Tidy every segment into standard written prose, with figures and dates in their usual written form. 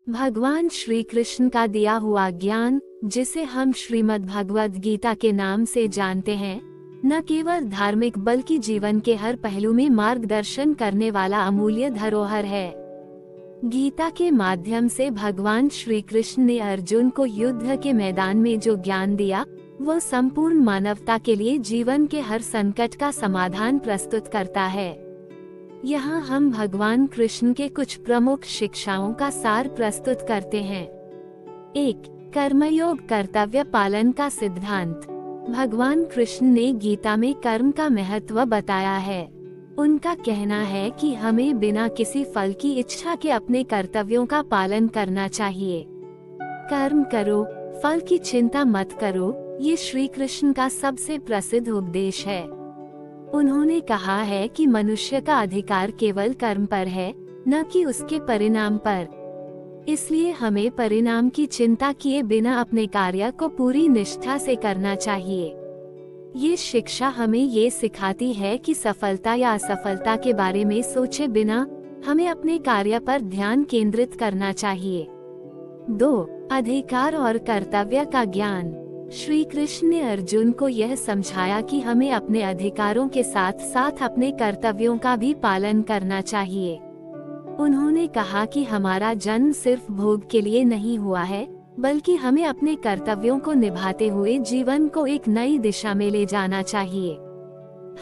भगवान श्री कृष्ण का दिया हुआ ज्ञान, जिसे हम श्रीमद् भगवद गीता के नाम से जानते हैं, न केवल धार्मिक बल्कि जीवन के हर पहलू में मार्गदर्शन करने वाला अमूल्य धरोहर है। गीता के माध्यम से भगवान श्री कृष्ण ने अर्जुन को युद्ध के मैदान में जो ज्ञान दिया, वो संपूर्ण मानवता के लिए जीवन के हर संकट का समाधान प्रस्तुत करता है। यहाँ हम भगवान कृष्ण के कुछ प्रमुख शिक्षाओं का सार प्रस्तुत करते हैं। 1. कर्मयोग कर्तव्य पालन का सिद्धांत। भगवान कृष्ण ने गीता में कर्म का महत्व बताया है। उनका कहना है कि हमें बिना किसी फल की इच्छा के अपने कर्तव्यों का पालन करना चाहिए। कर्म करो, फल की चिंता मत करो, ये श्री कृष्ण का सबसे प्रसिद्ध उपदेश है। उन्होंने कहा है कि मनुष्य का अधिकार केवल कर्म पर है, न कि उसके परिणाम पर। इसलिए हमें परिणाम की चिंता किए बिना अपने कार्य को पूरी निष्ठा से करना चाहिए। ये शिक्षा हमें ये सिखाती है कि सफलता या असफलता के बारे में सोचे बिना हमें अपने कार्य पर ध्यान केंद्रित करना चाहिए। 2. अधिकार और कर्तव्य का ज्ञान। श्री कृष्ण ने अर्जुन को यह समझाया कि हमें अपने अधिकारों के साथ साथ अपने कर्तव्यों का भी पालन करना चाहिए। उन्होंने कहा कि हमारा जन्म सिर्फ भोग के लिए नहीं हुआ है, बल्कि हमें अपने कर्तव्यों को निभाते हुए जीवन को एक नई दिशा में ले जाना चाहिए।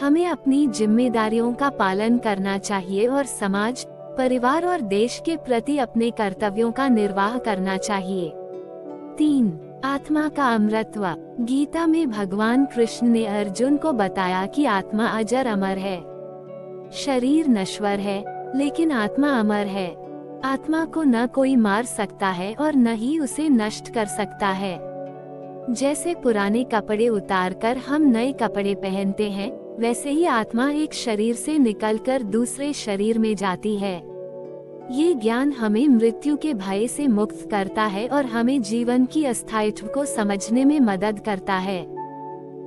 हमें अपनी जिम्मेदारियों का पालन करना चाहिए और समाज, परिवार और देश के प्रति अपने कर्तव्यों का निर्वाह करना चाहिए। 3. आत्मा का अमरत्व। गीता में भगवान कृष्ण ने अर्जुन को बताया कि आत्मा अजर अमर है। शरीर नश्वर है, लेकिन आत्मा अमर है। आत्मा को न कोई मार सकता है और न ही उसे नष्ट कर सकता है। जैसे पुराने कपड़े उतारकर हम नए कपड़े पहनते हैं, वैसे ही आत्मा एक शरीर से निकलकर दूसरे शरीर में जाती है। ये ज्ञान हमें मृत्यु के भय से मुक्त करता है और हमें जीवन की अस्थायित्व को समझने में मदद करता है।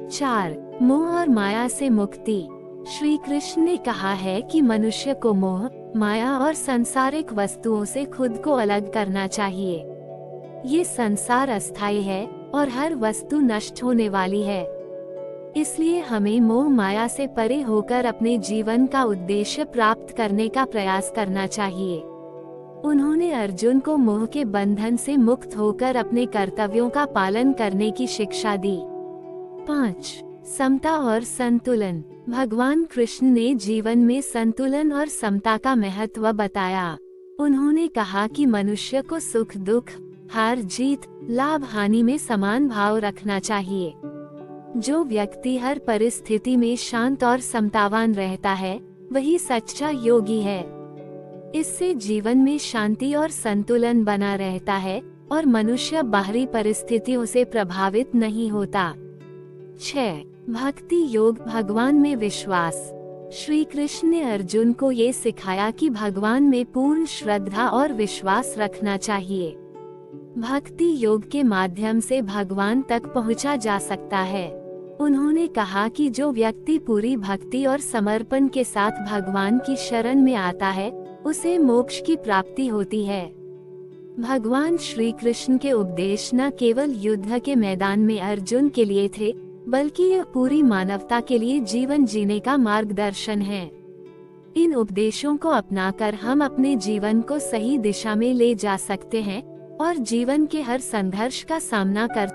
4. मोह और माया से मुक्ति। श्री कृष्ण ने कहा है कि मनुष्य को मोह, माया और सांसारिक वस्तुओं से खुद को अलग करना चाहिए। ये संसार अस्थायी है और हर वस्तु नष्ट होने वाली है। इसलिए हमें मोह माया से परे होकर अपने जीवन का उद्देश्य प्राप्त करने का प्रयास करना चाहिए। उन्होंने अर्जुन को मोह के बंधन से मुक्त होकर अपने कर्तव्यों का पालन करने की शिक्षा दी। 5. समता और संतुलन। भगवान कृष्ण ने जीवन में संतुलन और समता का महत्व बताया। उन्होंने कहा कि मनुष्य को सुख दुख, हार जीत, लाभ हानि में समान भाव रखना चाहिए। जो व्यक्ति हर परिस्थिति में शांत और समतावान रहता है, वही सच्चा योगी है। इससे जीवन में शांति और संतुलन बना रहता है और मनुष्य बाहरी परिस्थितियों से प्रभावित नहीं होता। 6. भक्ति योग भगवान में विश्वास। श्री कृष्ण ने अर्जुन को ये सिखाया कि भगवान में पूर्ण श्रद्धा और विश्वास रखना चाहिए। भक्ति योग के माध्यम से भगवान तक पहुंचा जा सकता है। उन्होंने कहा कि जो व्यक्ति पूरी भक्ति और समर्पण के साथ भगवान की शरण में आता है, उसे मोक्ष की प्राप्ति होती है। भगवान श्री कृष्ण के उपदेश न केवल युद्ध के मैदान में अर्जुन के लिए थे, बल्कि यह पूरी मानवता के लिए जीवन जीने का मार्गदर्शन है। इन उपदेशों को अपनाकर हम अपने जीवन को सही दिशा में ले जा सकते हैं और जीवन के हर संघर्ष का सामना कर